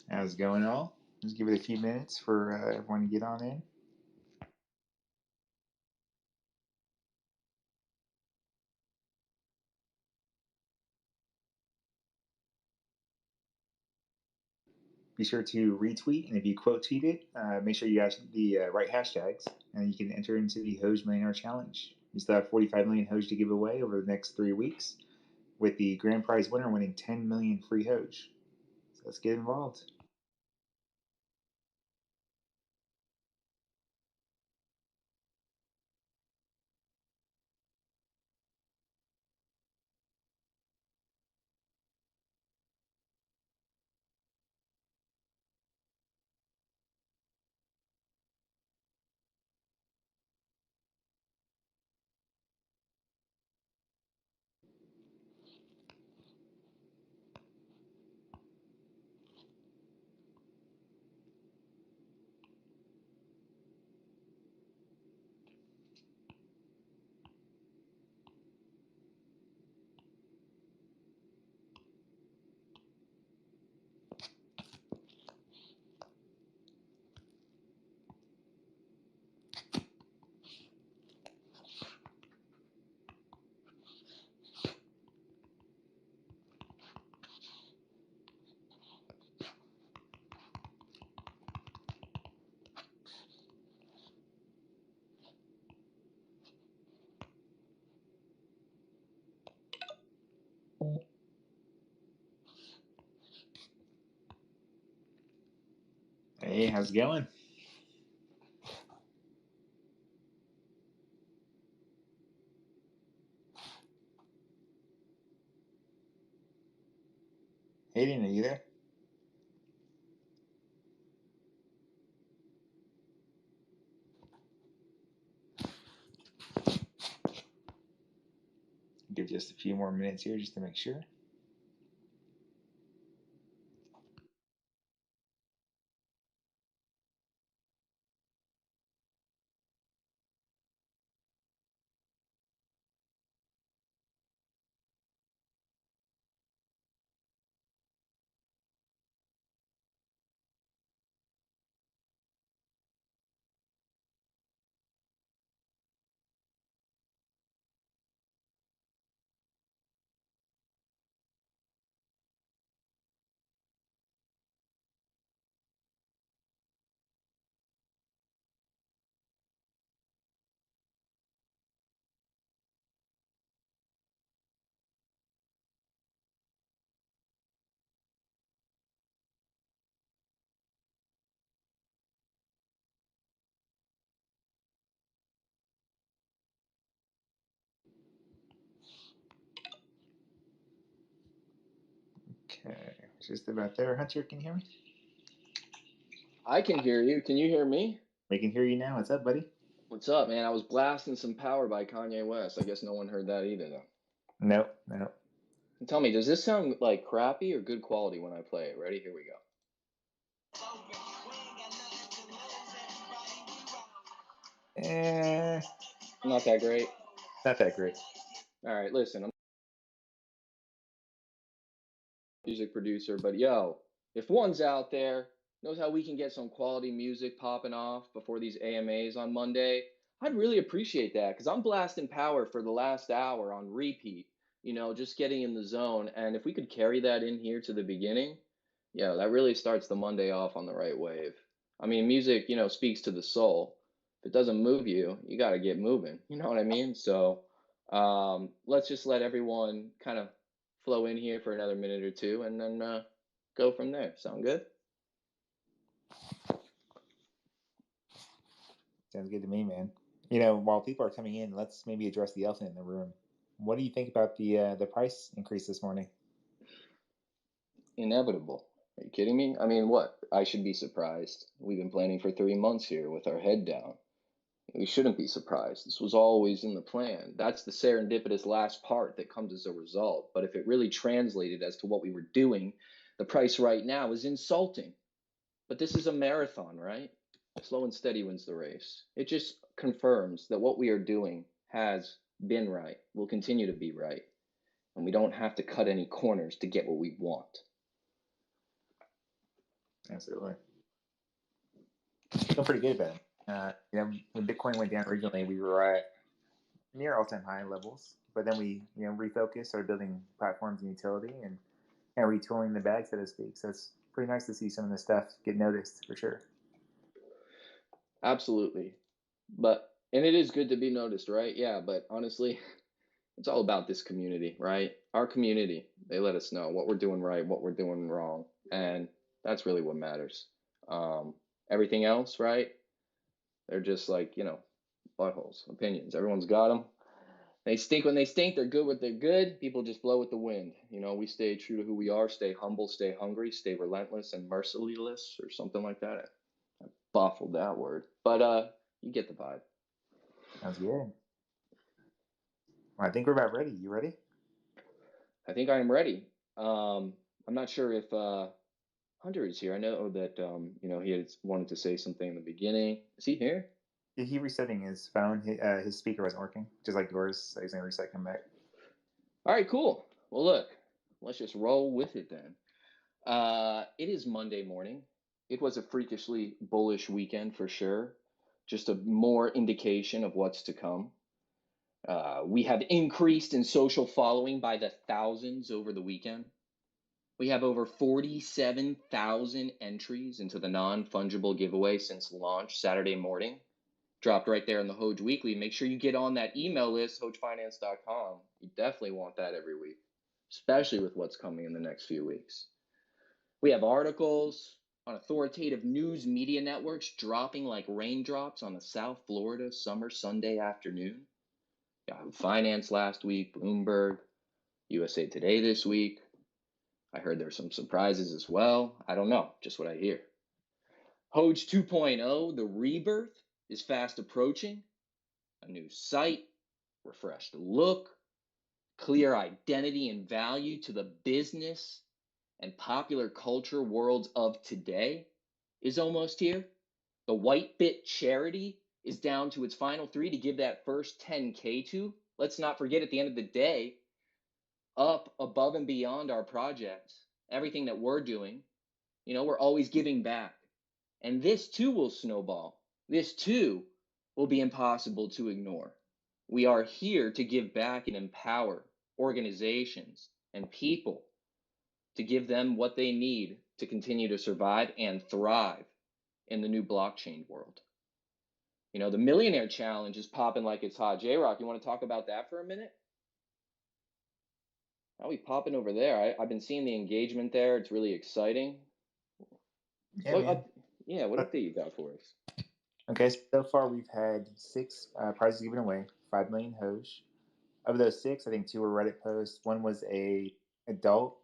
How's it going, all? Just give it a few minutes for everyone to get on in. Be sure to retweet, and if you quote tweet it, make sure you ask the right hashtags, and you can enter into the Hoge Millionaire Challenge. We still have 45 million Hoge to give away over the next 3 weeks, with the grand prize winner winning 10 million free Hoge. So let's get involved. Hey, how's it going? Hayden, are you there? Give just a few more minutes here just to make sure. Okay, just about there. Hunter, can you hear me? I can hear you. Can you hear me? We can hear you now. What's up, buddy? What's up, man? I was blasting some Power by Kanye West. I guess no one heard that either, though. Nope, nope. And tell me, does this sound like crappy or good quality when I play it? Ready? Here we go. Not that great. Not that great. All right, listen, I'm a music producer, but yo, if one's out there knows how we can get some quality music popping off before these AMAs on Monday, I'd really appreciate that because I'm blasting Power for the last hour on repeat, just getting in the zone. And if we could carry that in here to the beginning, yeah, that really starts the Monday off on the right wave. I mean, music, speaks to the soul. If it doesn't move you, you got to get moving. You know what I mean? So let's just let everyone kind of flow in here for another minute or two and then go from there. Sound good? Sounds good to me, man. While people are coming in, let's maybe address the elephant in the room. What do you think about the price increase this morning? Inevitable. Are you kidding me? I mean, what? I should be surprised. We've been planning for 3 months here with our head down. We shouldn't be surprised. This was always in the plan. That's the serendipitous last part that comes as a result. But if it really translated as to what we were doing, the price right now is insulting. But this is a marathon, right? Slow and steady wins the race. It just confirms that what we are doing has been right, will continue to be right, and we don't have to cut any corners to get what we want. Absolutely. Feel pretty good about it. When Bitcoin went down originally, we were at near all-time high levels, but then we, refocused, started building platforms and utility, and retooling the bag, so to speak. So it's pretty nice to see some of this stuff get noticed for sure. Absolutely. And it is good to be noticed, right? Yeah, but honestly, it's all about this community, right? Our community, they let us know what we're doing right, what we're doing wrong, and that's really what matters. Everything else, right? They're just like, buttholes, opinions. Everyone's got them. They stink when they stink. They're good when they're good. People just blow with the wind. We stay true to who we are, stay humble, stay hungry, stay relentless and merciless, or something like that. I baffled that word, but you get the vibe. Sounds good. Well, I think we're about ready. You ready? I think I am ready. I'm not sure if Hunter is here. I know that he had wanted to say something in the beginning. Is he here? Yeah, he resetting his phone. His speaker wasn't working, just like yours. So he's gonna reset, come back. All right, cool. Well, look, let's just roll with it then. It is Monday morning. It was a freakishly bullish weekend for sure. Just a more indication of what's to come. We have increased in social following by the thousands over the weekend. We have over 47,000 entries into the non-fungible giveaway since launch Saturday morning. Dropped right there in the Hoge Weekly. Make sure you get on that email list, hogefinance.com. You definitely want that every week, especially with what's coming in the next few weeks. We have articles on authoritative news media networks dropping like raindrops on a South Florida summer Sunday afternoon. Yahoo Finance last week, Bloomberg, USA Today this week. I heard there's some surprises as well. I don't know, just what I hear. Hoge 2.0, the rebirth, is fast approaching. A new site, refreshed look, clear identity and value to the business and popular culture worlds of today is almost here. The Whitebit charity is down to its final 3 to give that first 10K to. Let's not forget, at the end of the day, up above and beyond our projects, everything that we're doing, we're always giving back. And this too will snowball. This too will be impossible to ignore. We are here to give back and empower organizations and people to give them what they need to continue to survive and thrive in the new blockchain world. The Millionaire Challenge is popping like it's hot. J-Rock, you want to talk about that for a minute? How are we popping over there? I've been seeing the engagement there. It's really exciting. Yeah, man. What update you got for us? Okay, so far we've had 6 prizes given away, 5 million Hosh. Of those 6, I think 2 were Reddit posts. One was a adult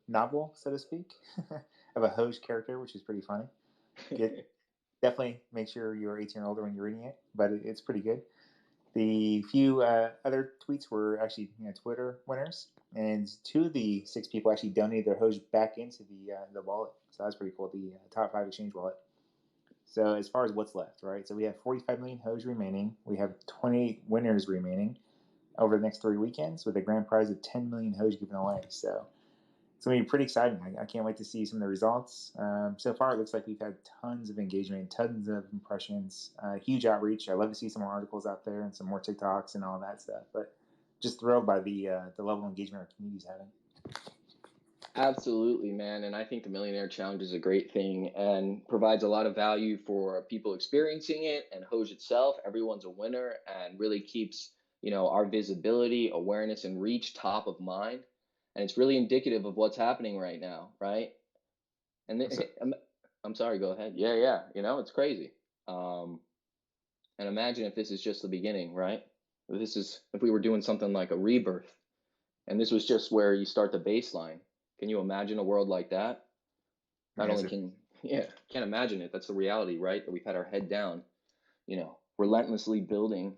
novel, so to speak, of a Hosh character, which is pretty funny. Definitely make sure you're 18 or older when you're reading it, but it's pretty good. The few other tweets were actually Twitter winners, and 2 of the 6 people actually donated their Hosh back into the wallet. So that's pretty cool. The top 5 exchange wallet. So as far as what's left, right? So we have 45 million Hosh remaining. We have 28 winners remaining over the next 3 weekends, with a grand prize of 10 million Hosh given away. So it's going to be pretty exciting. I can't wait to see some of the results. So far, it looks like we've had tons of engagement, tons of impressions, huge outreach. I love to see some more articles out there and some more TikToks and all that stuff. But just thrilled by the level of engagement our community's having. Absolutely, man. And I think the Millionaire Challenge is a great thing and provides a lot of value for people experiencing it and Hoge itself. Everyone's a winner and really keeps, our visibility, awareness, and reach top of mind. And it's really indicative of what's happening right now, right? And I'm sorry, go ahead. Yeah. It's crazy. And imagine if this is just the beginning, right? If we were doing something like a rebirth and this was just where you start the baseline. Can you imagine a world like that? Can't imagine it. That's the reality, right? That we've had our head down, relentlessly building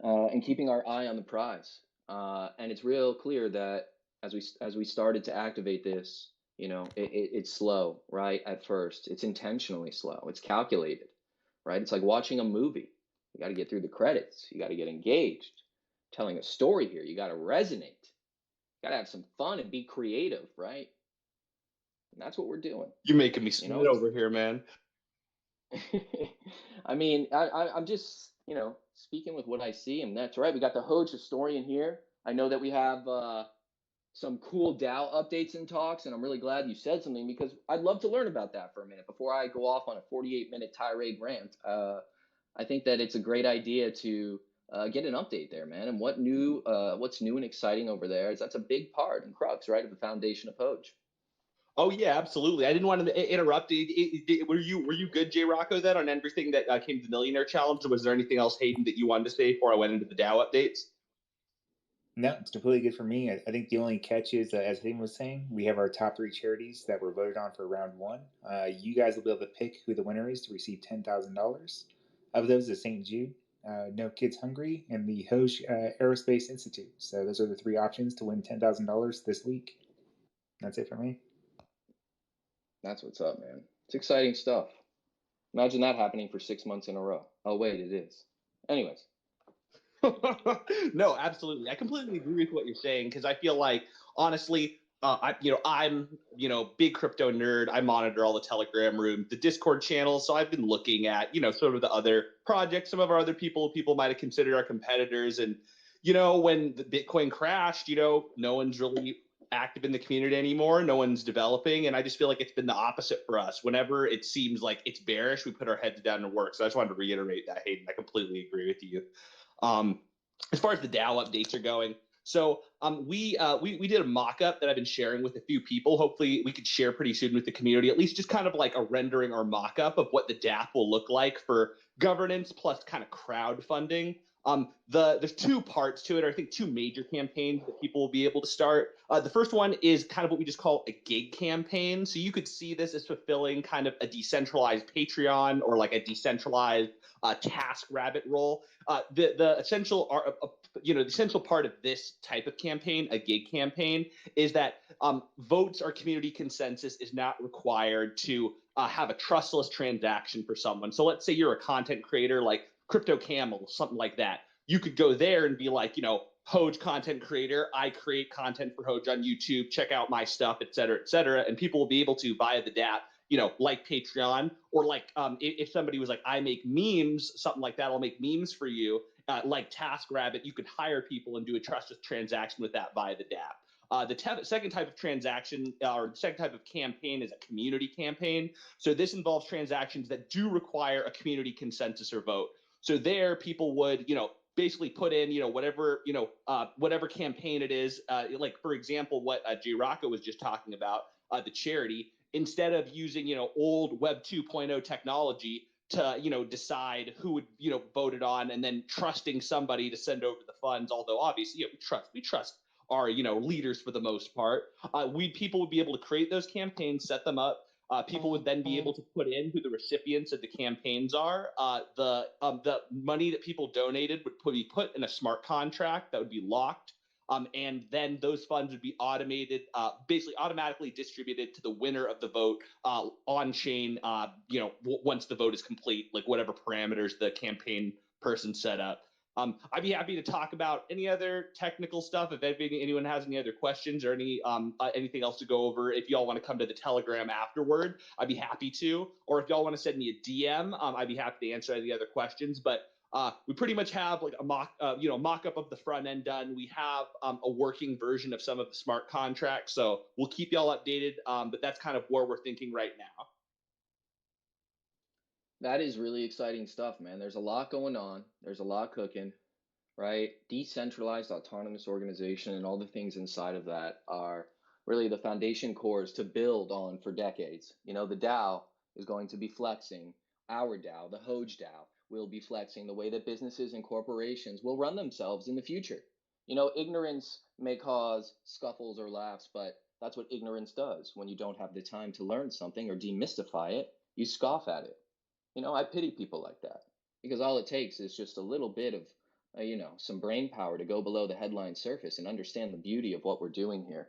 and keeping our eye on the prize. And it's real clear that as we started to activate this, it's slow, right? At first, it's intentionally slow. It's calculated, right? It's like watching a movie. You got to get through the credits. You got to get engaged. Telling a story here. You got to resonate. Got to have some fun and be creative, right? And that's what we're doing. You're making me You know, sweat it's over here, man. I mean, I'm just, speaking with what I see, and that's right. We got the Hoge historian here. I know that we have some cool DAO updates and talks, and I'm really glad you said something because I'd love to learn about that for a minute before I go off on a 48-minute tirade rant. I think that it's a great idea to get an update there, man. And what's new and exciting over there is that's a big part and crux, right, of the foundation of Hoge. Oh yeah, absolutely. I didn't want to interrupt. Were you good, Jay Rocco, then on everything that came to the Millionaire Challenge? Or was there anything else, Hayden, that you wanted to say before I went into the DAO updates? No, it's completely good for me. I think the only catch is, as Hayden was saying, we have our top three charities that were voted on for round one. You guys will be able to pick who the winner is to receive $10,000. Of those is St. Jude, No Kids Hungry, and the Hosh Aerospace Institute. So those are the three options to win $10,000 this week. That's it for me. That's what's up, man. It's exciting stuff. Imagine that happening for 6 months in a row. Oh wait, it is. Anyways. No, absolutely. I completely agree with what you're saying because I feel like, honestly, I'm big crypto nerd. I monitor all the Telegram room, the Discord channel. So I've been looking at sort of the other projects, some of our other people might have considered our competitors, and when the Bitcoin crashed, no one's really active in the community anymore. No one's developing, and I just feel like it's been the opposite for us. Whenever it seems like it's bearish, we put our heads down and work. So I just wanted to reiterate that, Hayden. I completely agree with you. As far as the DAO updates are going, so we did a mock-up that I've been sharing with a few people. Hopefully, we could share pretty soon with the community, at least just kind of like a rendering or mock-up of what the DApp will look like for governance plus kind of crowdfunding. There's two parts to it, or I think two major campaigns that people will be able to start. The first one is kind of what we just call a gig campaign. So you could see this as fulfilling kind of a decentralized Patreon or like a decentralized task rabbit role. The essential the essential part of this type of campaign, a gig campaign, is that votes or community consensus is not required to have a trustless transaction for someone. So let's say you're a content creator like Crypto Camel, something like that. You could go there and be like, Hoge content creator, I create content for Hoge on YouTube, check out my stuff, et cetera, and people will be able to, via the DApp, like Patreon, or like if somebody was like, I make memes, something like that, I'll make memes for you, like TaskRabbit, you could hire people and do a trusted transaction with that via the DApp. The second type of transaction or the second type of campaign is a community campaign. So this involves transactions that do require a community consensus or vote. So there, people would, basically put in, whatever campaign it is. Like, for example, what J. Rocco was just talking about, the charity, instead of using, old Web 2.0 technology to, decide who would, vote it on and then trusting somebody to send over the funds. Although obviously, we trust our, leaders for the most part. People would be able to create those campaigns, set them up. People would then be able to put in who the recipients of the campaigns are. The money that people donated would be put in a smart contract that would be locked. And then those funds would be basically automatically distributed to the winner of the vote on chain. Once the vote is complete, like whatever parameters the campaign person set up. I'd be happy to talk about any other technical stuff if anyone has any other questions or anything else to go over. If y'all want to come to the Telegram afterward, I'd be happy to. Or if y'all want to send me a DM, I'd be happy to answer any other questions. But we pretty much have like a mock-up of the front end done. We have a working version of some of the smart contracts, so we'll keep y'all updated. But that's kind of where we're thinking right now. That is really exciting stuff, man. There's a lot going on. There's a lot cooking, right? Decentralized autonomous organization and all the things inside of that are really the foundation cores to build on for decades. The DAO is going to be flexing. Our DAO, the Hoge DAO, will be flexing the way that businesses and corporations will run themselves in the future. Ignorance may cause scuffles or laughs, but that's what ignorance does. When you don't have the time to learn something or demystify it, you scoff at it. I pity people like that because all it takes is just a little bit of, some brain power to go below the headline surface and understand the beauty of what we're doing here.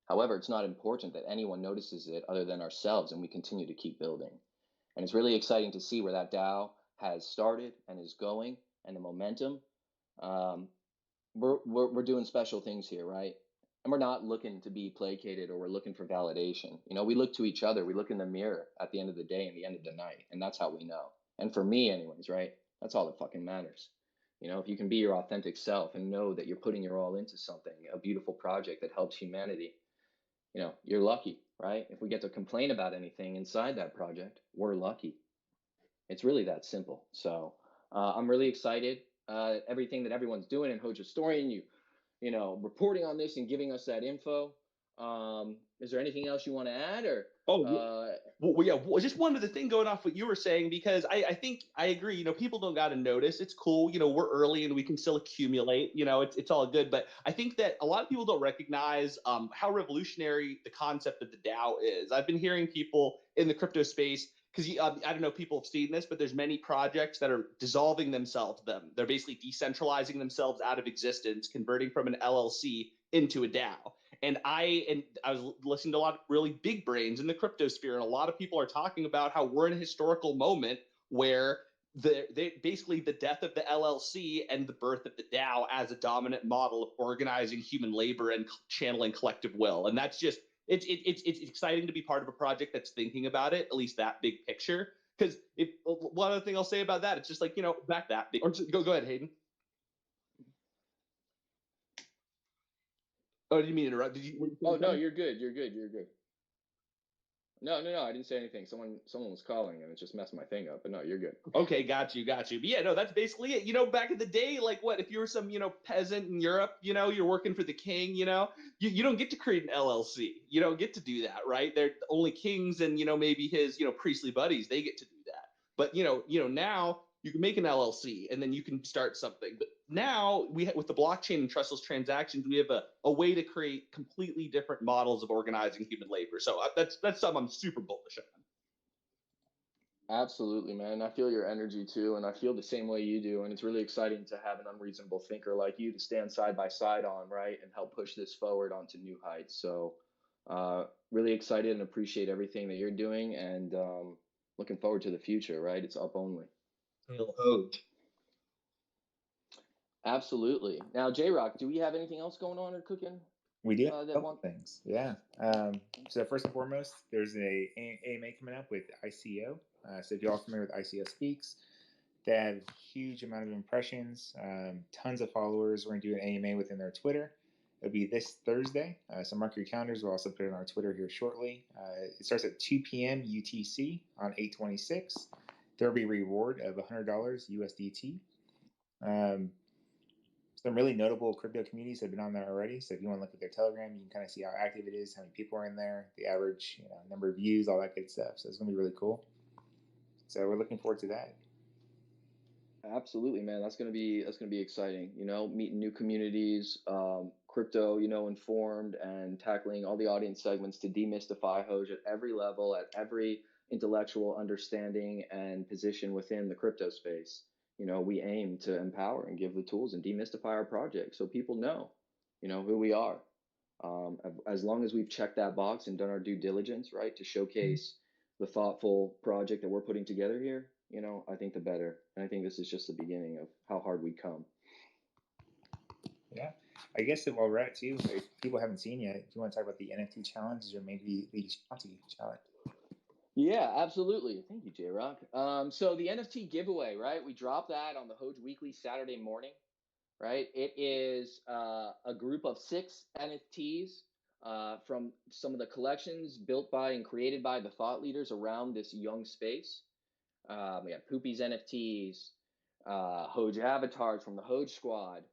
However, it's not important that anyone notices it other than ourselves, and we continue to keep building. And it's really exciting to see where that DAO has started and is going, and the momentum. We're doing special things here, right? And we're not looking to be placated or we're looking for validation. You know, we look to each other. We look in the mirror at the end of the day and the end of the night. And that's how we know. And for me, anyways, right? That's all that fucking matters. You know, if you can be your authentic self and know that you're putting your all into something, a beautiful project that helps humanity, you know, you're lucky, right? If we get to complain about anything inside that project, we're lucky. It's really that simple. So I'm really excited. Everything that everyone's doing in Hoja Historian, you know, reporting on this and giving us that info. Is there anything else you want to add, or? Oh, well, yeah. Well, just one other thing going off what you were saying, because I think I agree. You know, people don't got to notice. It's cool. You know, we're early and we can still accumulate. You know, it's all good. But I think that a lot of people don't recognize how revolutionary the concept of the DAO is. I've been hearing people in the crypto space, because I don't know if people have seen this, but there's many projects that are dissolving themselves. They're basically decentralizing themselves out of existence, converting from an LLC into a DAO. And I was listening to a lot of really big brains in the crypto sphere, and a lot of people are talking about how we're in a historical moment where basically the death of the LLC and the birth of the DAO as a dominant model of organizing human labor and channeling collective will. And that's just it's exciting to be part of a project that's thinking about it, at least that big picture. Because if one other thing I'll say about that, it's just like, you know, back that big. Or go ahead, Hayden. Oh, did you mean to interrupt? Did you? Oh no, you're good. You're good. You're good. No, I didn't say anything. Someone was calling and it just messed my thing up. But no, you're good. Okay, got you. But yeah, no, that's basically it. You know, back in the day, like what, if you were some, you know, peasant in Europe, you know, you're working for the king, you know, you don't get to create an LLC. You don't get to do that, right? They're only kings and, you know, maybe his, you know, priestly buddies, they get to do that. But now you can make an LLC and then you can start something. But now with the blockchain and trustless transactions, we have a way to create completely different models of organizing human labor. So that's something I'm super bullish on. Absolutely, man. I feel your energy too, and I feel the same way you do. And it's really exciting to have an unreasonable thinker like you to stand side by side on, right, and help push this forward onto new heights. So, really excited and appreciate everything that you're doing, and looking forward to the future, right? It's up only. Hoge. Absolutely. Now, J Rock, do we have anything else going on or cooking? We do a couple things, yeah. So first and foremost, there's a AMA coming up with ICO. So if you're all familiar with ICO Speaks, they have a huge amount of impressions, tons of followers. We're going to do an AMA within their Twitter. It'll be this Thursday, so mark your calendars. We'll also put it on our Twitter here shortly. It starts at 2 p.m. UTC on 8/26. There will be a reward of $100 USDT. Some really notable crypto communities have been on there already. So if you want to look at their Telegram, you can kind of see how active it is, how many people are in there, the average number of views, all that good stuff. So it's going to be really cool. So we're looking forward to that. Absolutely, man. That's gonna be exciting. You know, meeting new communities, crypto, you know, informed, and tackling all the audience segments to demystify Hoge at every level, at every intellectual understanding and position within the crypto space. You know, we aim to empower and give the tools and demystify our project so people know, you know, who we are. As long as we've checked that box and done our due diligence, right, to showcase the thoughtful project that we're putting together here, you know, I think the better. And I think this is just the beginning of how hard we come. Yeah. I guess while we're at too, if people haven't seen yet, if you want to talk about the NFT challenges or maybe the Shanty challenge. Yeah, absolutely. Thank you, J-Rock. So the NFT giveaway, right? We dropped that on the Hoge Weekly Saturday morning, right? It is a group of 6 NFTs from some of the collections built by and created by the thought leaders around this young space. We have Poopy's NFTs, Hoge avatars from the Hoge squad.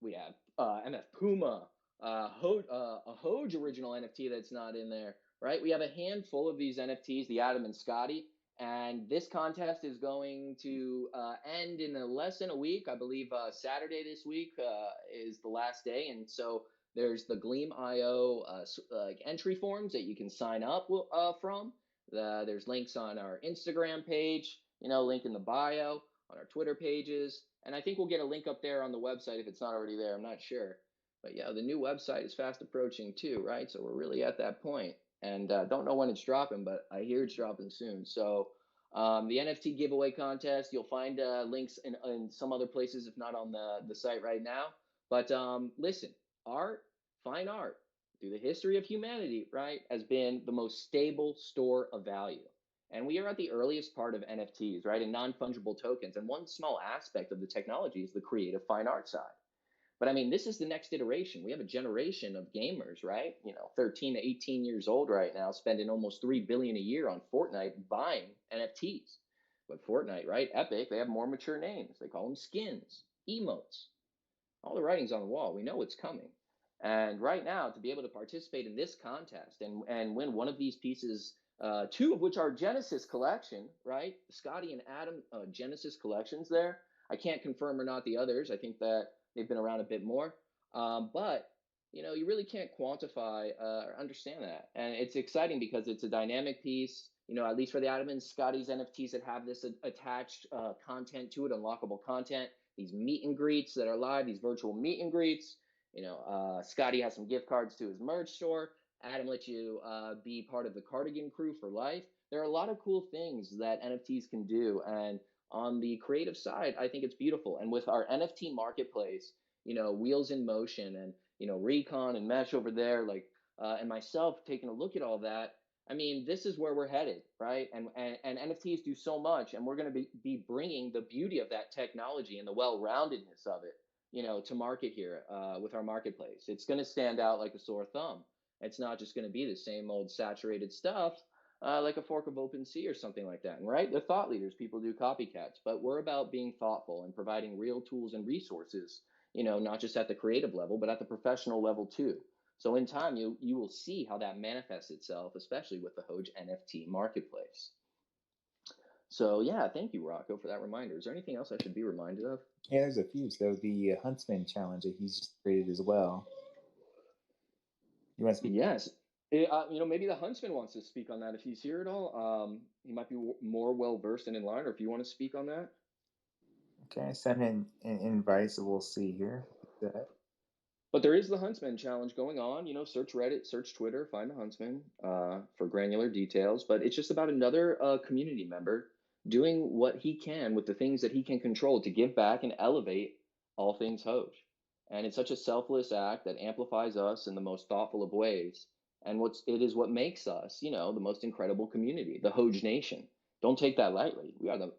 We have MF Puma, a Hoge original NFT that's not in there, right? We have a handful of these NFTs, the Adam and Scotty, and this contest is going to end in less than a week. I believe Saturday this week is the last day, and so there's the Gleam.io entry forms that you can sign up from. There's links on our Instagram page, you know, link in the bio, on our Twitter pages, and I think we'll get a link up there on the website if it's not already there. I'm not sure. But yeah, the new website is fast approaching too, right? So we're really at that point. And don't know when it's dropping, but I hear it's dropping soon. So the NFT giveaway contest, you'll find links in some other places, if not on the site right now. But listen, art fine art through the history of humanity, right, has been the most stable store of value. And we are at the earliest part of NFTs, right, and non-fungible tokens. And one small aspect of the technology is the creative fine art side. But I mean, this is the next iteration. We have a generation of gamers, right? 13 to 18 years old right now, spending almost 3 billion a year on Fortnite buying NFTs. But Fortnite, right? Epic, they have more mature names. They call them skins, emotes. All the writing's on the wall. We know it's coming. And right now, to be able to participate in this contest and win one of these pieces, two of which are Genesis collection, right? Scotty and Adam Genesis collections there. I can't confirm or not the others. I think that they've been around a bit more. But you really can't quantify or understand that. And it's exciting because it's a dynamic piece, at least for the Adam and Scotty's NFTs that have this attached content to it, unlockable content, these meet and greets that are live, these virtual meet and greets. Scotty has some gift cards to his merch store. Adam lets you be part of the cardigan crew for life. There are a lot of cool things that NFTs can do. And on the creative side, I think it's beautiful. And with our NFT marketplace, wheels in motion and, Recon and Mesh over there, and myself taking a look at all that, I mean, this is where we're headed, right? And NFTs do so much, and we're going to be bringing the beauty of that technology and the well-roundedness of it, to market here with our marketplace. It's going to stand out like a sore thumb. It's not just going to be the same old saturated stuff like a fork of open sea or something like that. And right, they're thought leaders. People do copycats, but we're about being thoughtful and providing real tools and resources, not just at the creative level, but at the professional level too. So in time, you will see how that manifests itself, especially with the Hoge NFT marketplace. So yeah, thank you, Rocco, for that reminder. Is there anything else I should be reminded of? Yeah, there's a few. So the Huntsman challenge that he's just created as well. You want to speak? Yes. Maybe the Huntsman wants to speak on that if he's here at all. He might be more well versed and in line, or if you want to speak on that. Okay, send in an invite, so we'll see here. But there is the Huntsman challenge going on. Search Reddit, search Twitter, find the Huntsman for granular details. But it's just about another community member doing what he can with the things that he can control to give back and elevate all things Hoge. And it's such a selfless act that amplifies us in the most thoughtful of ways. And it is what makes us, the most incredible community, the Hoge Nation. Don't take that lightly. We are the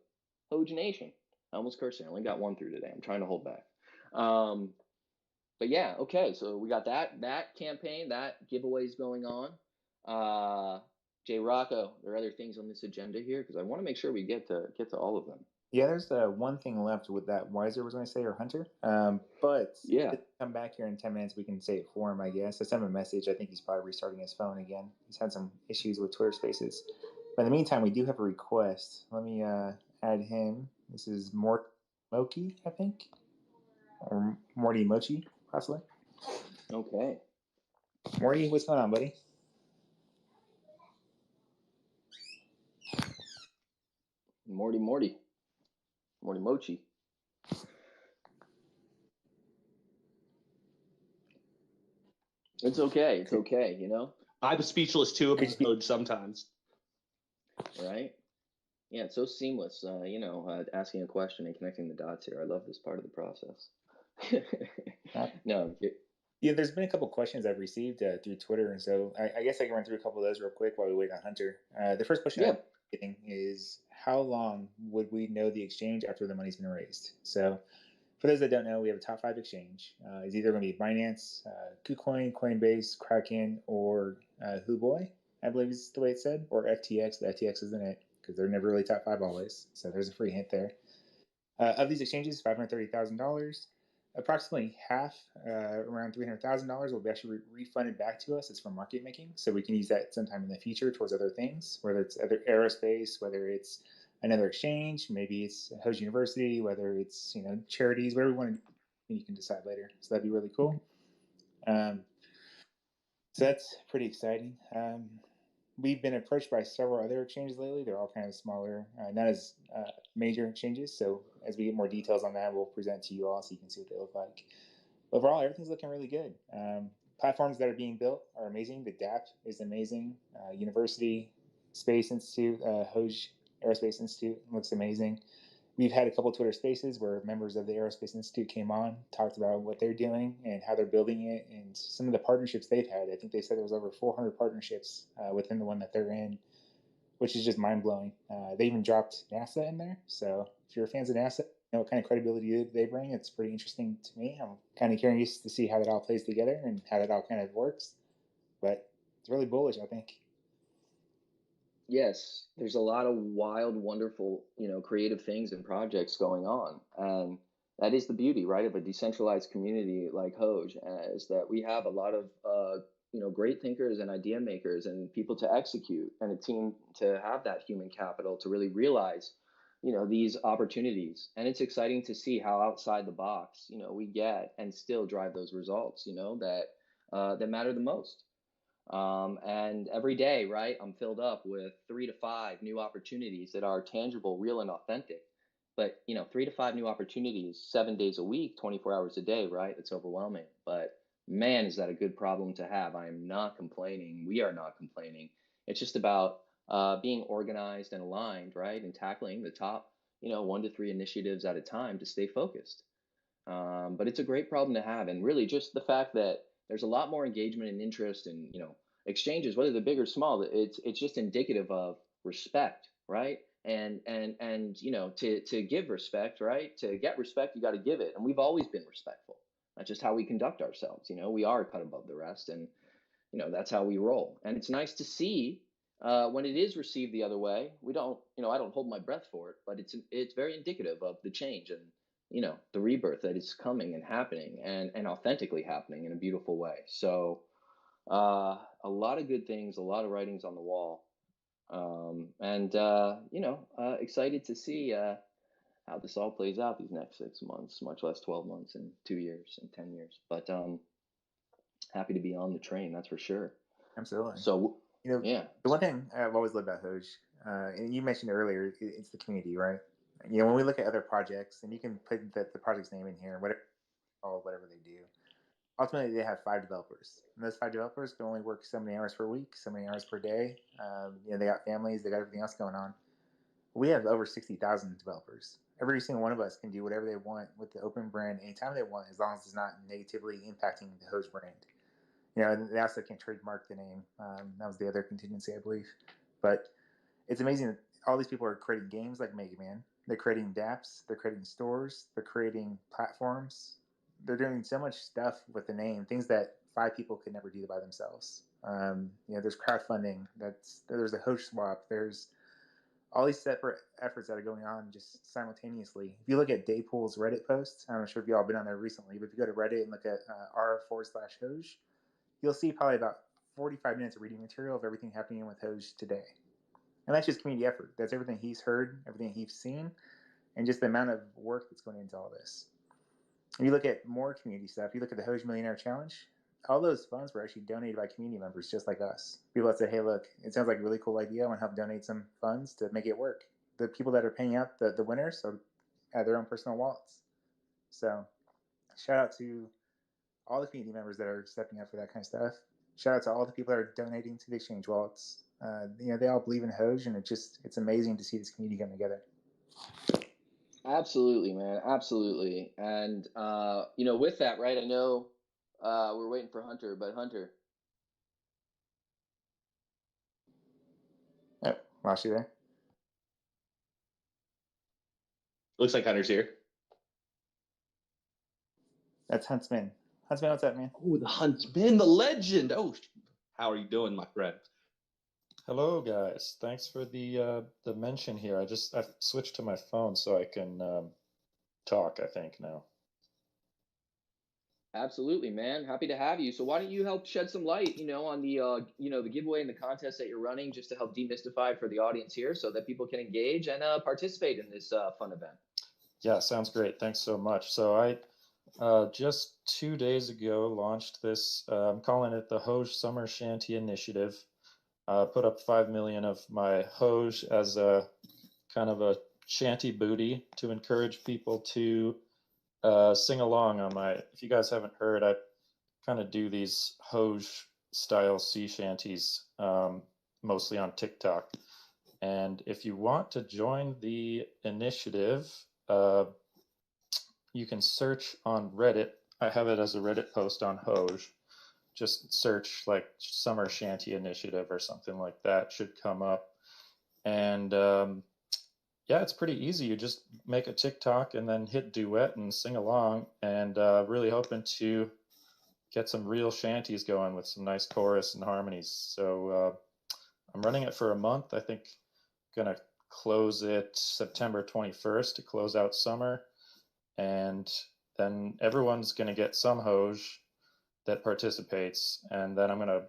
Hoge Nation. I almost cursed. I only got one through today. I'm trying to hold back. But yeah, okay. So we got that campaign, that giveaway is going on. Jay Rocco, there are other things on this agenda here because I want to make sure we get to all of them. Yeah, there's one thing left with that Weiser was going to say, or Hunter. But yeah, come back here in 10 minutes. We can say it for him, I guess. I sent him a message. I think he's probably restarting his phone again. He's had some issues with Twitter Spaces. But in the meantime, we do have a request. Let me add him. This is Moki, I think, or Morty Mochi, possibly. Okay. Morty, what's going on, buddy? Morty Mochi. It's okay. It's okay, I'm speechless too about Hoge sometimes. Right? Yeah, it's so seamless, asking a question and connecting the dots here. I love this part of the process. No. Yeah, there's been a couple questions I've received through Twitter, and so I guess I can run through a couple of those real quick while we wait on Hunter. The first question I'm getting is, how long would we know the exchange after the money's been raised? So for those that don't know, we have a top 5 exchange. It's either going to be Binance, KuCoin, Coinbase, Kraken, or Huobi, I believe is the way it's said, or FTX. The FTX isn't it, because they're never really top 5 always. So there's a free hint there. Of these exchanges, $530,000. Approximately half, around $300,000, will be actually refunded back to us. It's from market making, so we can use that sometime in the future towards other things, whether it's other aerospace, whether it's another exchange, maybe it's Hoge University, whether it's charities, whatever we want to. You can decide later. So that'd be really cool. So that's pretty exciting. We've been approached by several other exchanges lately. They're all kind of smaller, not as major exchanges. So as we get more details on that, we'll present to you all so you can see what they look like. Overall, everything's looking really good. Platforms that are being built are amazing. The DApp is amazing. University Space Institute, Hoge Aerospace Institute looks amazing. we've had a couple of Twitter Spaces where members of the Aerospace Institute came on, talked about what they're doing and how they're building it, and some of the partnerships they've had. I think they said there was over 400 partnerships within the one that they're in, which is just mind blowing. They even dropped NASA in there. So if you're fans of NASA, you know what kind of credibility they bring. It's pretty interesting to me. I'm kind of curious to see how that all plays together and how that all kind of works. But it's really bullish, I think. Yes, there's a lot of wild, wonderful, creative things and projects going on. And that is the beauty, right, of a decentralized community like Hoge, is that we have a lot of, great thinkers and idea makers and people to execute and a team to have that human capital to really realize, these opportunities. And it's exciting to see how outside the box, we get and still drive those results, that matter the most. And every day, right, I'm filled up with 3 to 5 new opportunities that are tangible, real, and authentic. But 3 to 5 new opportunities, 7 days a week, 24 hours a day, right? It's overwhelming. But man, is that a good problem to have? I am not complaining. We are not complaining. It's just about being organized and aligned, right, and tackling the top, 1 to 3 initiatives at a time to stay focused. But it's a great problem to have, and really just the fact that there's a lot more engagement and interest and exchanges, whether they're big or small. It's just indicative of respect, right? And to give respect, right? To get respect, you got to give it, and we've always been respectful. That's just how we conduct ourselves. We are cut above the rest, and that's how we roll. And it's nice to see when it is received the other way. We don't, I don't hold my breath for it, but it's very indicative of the change and the rebirth that is coming and happening and authentically happening in a beautiful way. So a lot of good things, a lot of writings on the wall, and excited to see how this all plays out these next 6 months, much less 12 months and 2 years and 10 years. But happy to be on the train, that's for sure. Absolutely. So yeah, the one thing I've always loved about Hoge, and you mentioned earlier, it's the community, right? When we look at other projects, and you can put the project's name in here, whatever they do. Ultimately, they have 5 developers, and those 5 developers can only work so many hours per week, so many hours per day. They got families, they got everything else going on. We have over 60,000 developers. Every single one of us can do whatever they want with the open brand anytime they want, as long as it's not negatively impacting the Hoge brand. They also can't trademark the name. That was the other contingency, I believe. But it's amazing that all these people are creating games like Mega Man. They're creating dApps. They're creating stores. They're creating platforms. They're doing so much stuff with the name, things that 5 people could never do by themselves. There's crowdfunding. There's a Hosh swap. There's all these separate efforts that are going on just simultaneously. If you look at Daypool's Reddit posts, I'm not sure if you all been on there recently, but if you go to Reddit and look at r/Hoge, you'll see probably about 45 minutes of reading material of everything happening with Hoge today. And that's just community effort. That's everything he's heard, everything he's seen, and just the amount of work that's going into all this. If you look at more community stuff, you look at the Hoge Millionaire Challenge, all those funds were actually donated by community members just like us. People that said, hey, look, it sounds like a really cool idea. I want to help donate some funds to make it work. The people that are paying out the winners are at their own personal wallets. So shout out to all the community members that are stepping up for that kind of stuff. Shout out to all the people that are donating to the exchange wallets. They all believe in Hoge, and it's amazing to see this community come together. Absolutely, man. Absolutely. And, with that, right, I know we're waiting for Hunter, but Hunter. Oh, lost you there. Looks like Hunter's here. That's Huntsman. Huntsman, what's up, man? Oh, the Huntsman, the legend. Oh, how are you doing, my friend? Hello, guys. Thanks for the mention here. I switched to my phone so I can talk, I think, now. Absolutely, man. Happy to have you. So why don't you help shed some light, on the, the giveaway and the contest that you're running, just to help demystify it for the audience here so that people can engage and participate in this fun event. Yeah, sounds great. Thanks so much. So I just 2 days ago launched this, I'm calling it the Hoge Summer Shanty Initiative. Put up 5 million of my Hoge as a kind of a shanty booty to encourage people to sing along on my, if you guys haven't heard, I kind of do these Hoge style sea shanties, mostly on TikTok. And if you want to join the initiative, you can search on Reddit. I have it as a Reddit post on Hoge. Just search like Summer Shanty Initiative or something like that, should come up. And yeah, it's pretty easy. You just make a TikTok and then hit duet and sing along, and really hoping to get some real shanties going with some nice chorus and harmonies. So I'm running it for a month. I think gonna close it September 21st to close out summer, and then everyone's gonna get some Hoge that participates, and then I'm gonna,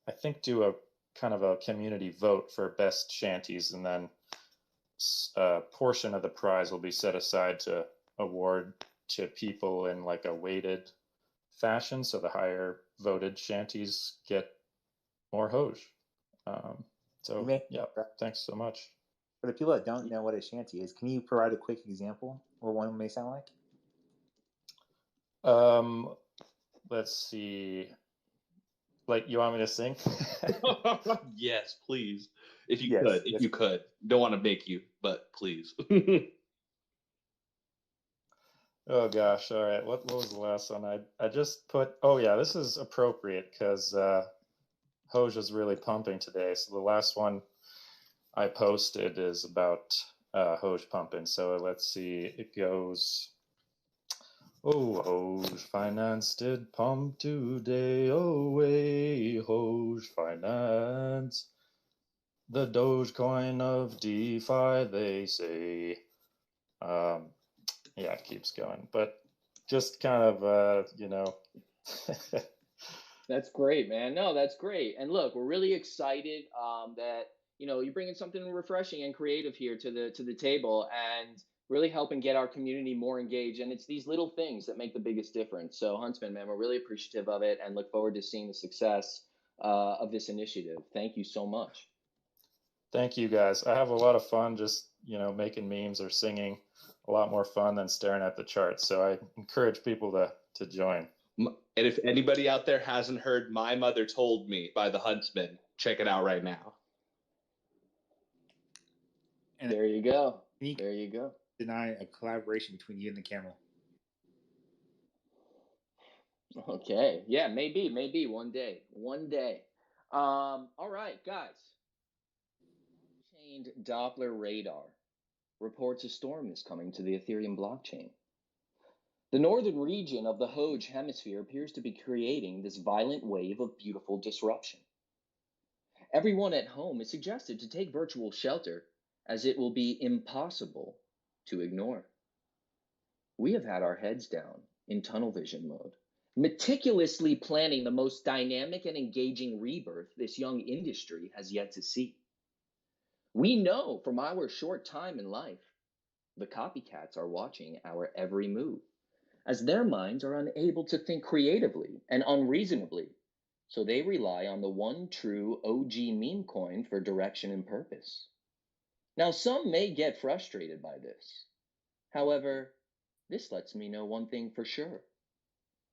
I think, do a kind of a community vote for best shanties, and then a portion of the prize will be set aside to award to people in like a weighted fashion, so the higher voted shanties get more Hoge. So yeah, thanks so much. For the people that don't know what a shanty is, can you provide a quick example what one may sound like? Let's see. Like, you want me to sing? Yes, please. If you could. Don't want to make you, but please. Oh gosh, all right. What was the last one? I just put, oh yeah, this is appropriate because Hoge is really pumping today. So the last one I posted is about Hoge pumping. So let's see, it goes, oh, Hoge Finance did pump today, away, Hoge Finance. The Dogecoin of DeFi, they say. Yeah, it keeps going, but just kind of, you know. That's great, man. No, that's great. And look, we're really excited that you're bringing something refreshing and creative here to the table, and really helping get our community more engaged. And it's these little things that make the biggest difference. So, Huntsman, man, we're really appreciative of it and look forward to seeing the success of this initiative. Thank you so much. Thank you, guys. I have a lot of fun just making memes or singing. A lot more fun than staring at the charts. So I encourage people to join. And if anybody out there hasn't heard My Mother Told Me by the Huntsman, check it out right now. And there you go. There you go. Deny a collaboration between you and the camel. Okay. Yeah, maybe one day. All right, guys. Chained Doppler radar reports a storm is coming to the Ethereum blockchain. The northern region of the Hoge hemisphere appears to be creating this violent wave of beautiful disruption. Everyone at home is suggested to take virtual shelter, as it will be impossible to ignore. We have had our heads down in tunnel vision mode, meticulously planning the most dynamic and engaging rebirth this young industry has yet to see. We know from our short time in life, the copycats are watching our every move, as their minds are unable to think creatively and unreasonably, so they rely on the one true OG meme coin for direction and purpose. Now, some may get frustrated by this. However, this lets me know one thing for sure.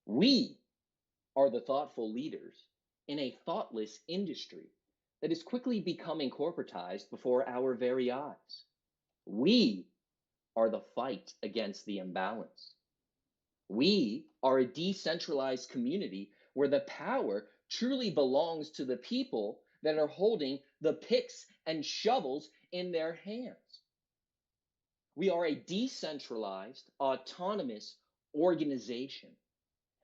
We are the thoughtful leaders in a thoughtless industry that is quickly becoming corporatized before our very eyes. We are the fight against the imbalance. We are a decentralized community where the power truly belongs to the people that are holding the picks and shovels in their hands. We are a decentralized, autonomous organization,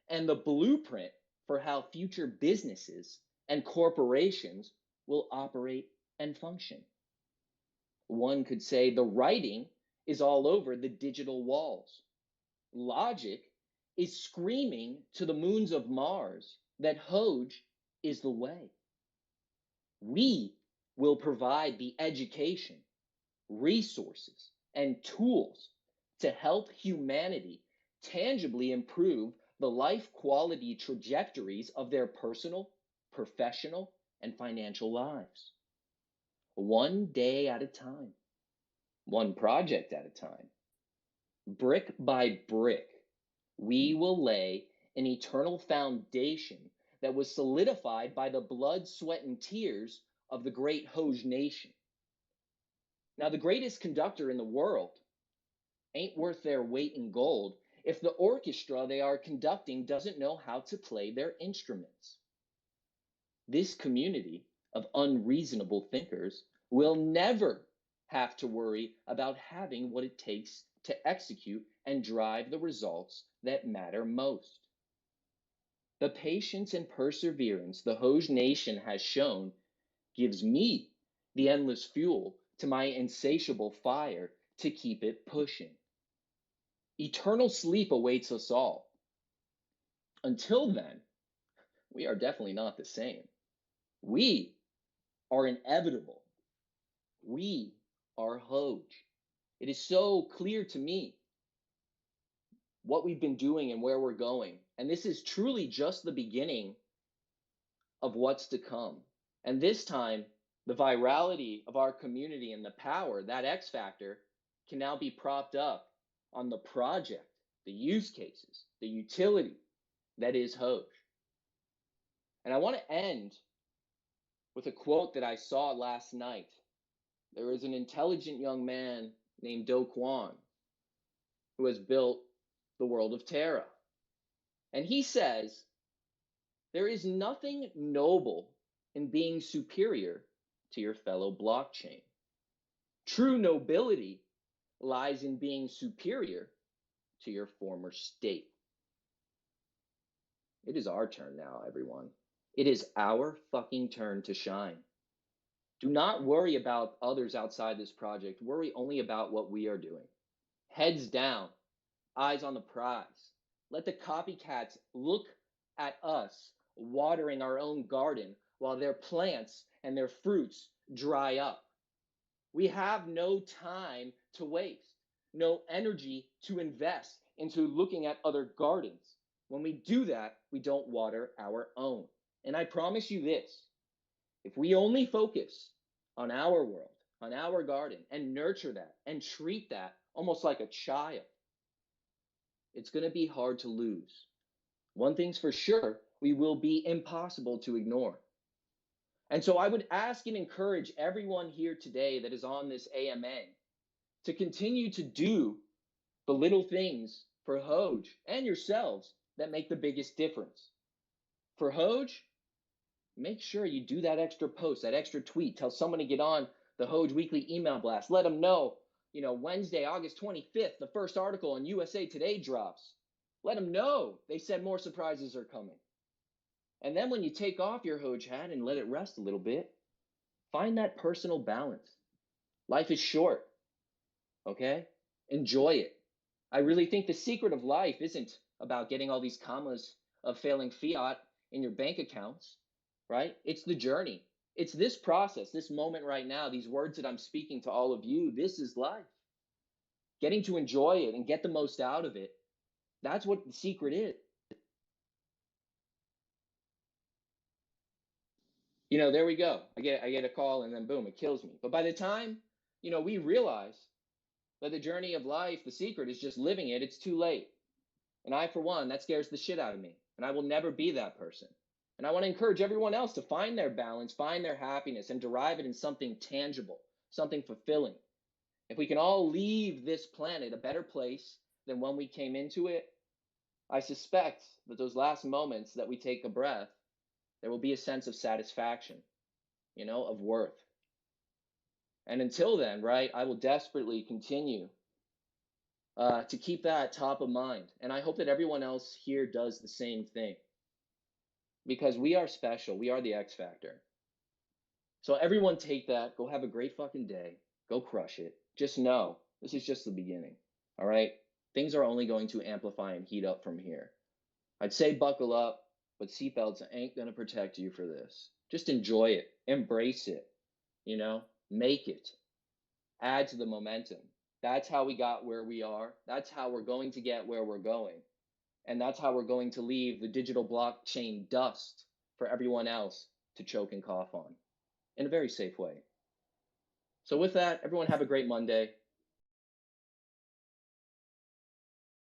and the blueprint for how future businesses and corporations will operate and function. One could say the writing is all over the digital walls. Logic is screaming to the moons of Mars that Hoge is the way. We will provide the education, resources, and tools to help humanity tangibly improve the life quality trajectories of their personal, professional, and financial lives. One day at a time, one project at a time, brick by brick, we will lay an eternal foundation that was solidified by the blood, sweat, and tears of the great Hoge nation. Now, the greatest conductor in the world ain't worth their weight in gold if the orchestra they are conducting doesn't know how to play their instruments. This community of unreasonable thinkers will never have to worry about having what it takes to execute and drive the results that matter most. The patience and perseverance the Hoge Nation has shown gives me the endless fuel to my insatiable fire to keep it pushing. Eternal sleep awaits us all. Until then, we are definitely not the same. We are inevitable. We are Hoge. It is so clear to me what we've been doing and where we're going. And this is truly just the beginning of what's to come. And this time, the virality of our community and the power, that X factor, can now be propped up on the project, the use cases, the utility that is Hoge. And I want to end with a quote that I saw last night. There is an intelligent young man named Do Kwon who has built the world of Terra. And he says, there is nothing noble in being superior to your fellow blockchain. True nobility lies in being superior to your former state. It is our turn now, everyone. It is our fucking turn to shine. Do not worry about others outside this project. Worry only about what we are doing. Heads down, eyes on the prize. Let the copycats look at us watering our own garden while their plants and their fruits dry up. We have no time to waste, no energy to invest into looking at other gardens. When we do that, we don't water our own. And I promise you this, if we only focus on our world, on our garden, and nurture that and treat that almost like a child, it's going to be hard to lose. One thing's for sure, we will be impossible to ignore. And so I would ask and encourage everyone here today that is on this AMA to continue to do the little things for Hoge and yourselves that make the biggest difference. For Hoge, make sure you do that extra post, that extra tweet. Tell someone to get on the Hoge weekly email blast. Let them know, Wednesday, August 25th, the first article on USA Today drops. Let them know they said more surprises are coming. And then when you take off your Hoge hat and let it rest a little bit, find that personal balance. Life is short, okay? Enjoy it. I really think the secret of life isn't about getting all these commas of failing fiat in your bank accounts, right? It's the journey. It's this process, this moment right now, these words that I'm speaking to all of you. This is life. Getting to enjoy it and get the most out of it. That's what the secret is. There we go. I get a call and then boom, it kills me. But by the time, we realize that the journey of life, the secret is just living it, it's too late. And I, for one, that scares the shit out of me. And I will never be that person. And I want to encourage everyone else to find their balance, find their happiness, and derive it in something tangible, something fulfilling. If we can all leave this planet a better place than when we came into it, I suspect that those last moments that we take a breath, there will be a sense of satisfaction, of worth. And until then, right, I will desperately continue to keep that top of mind. And I hope that everyone else here does the same thing. Because we are special. We are the X Factor. So everyone take that. Go have a great fucking day. Go crush it. Just know, this is just the beginning. All right? Things are only going to amplify and heat up from here. I'd say buckle up, but seatbelts ain't going to protect you for this. Just enjoy it. Embrace it. Make it. Add to the momentum. That's how we got where we are. That's how we're going to get where we're going. And that's how we're going to leave the digital blockchain dust for everyone else to choke and cough on in a very safe way. So with that, everyone have a great Monday.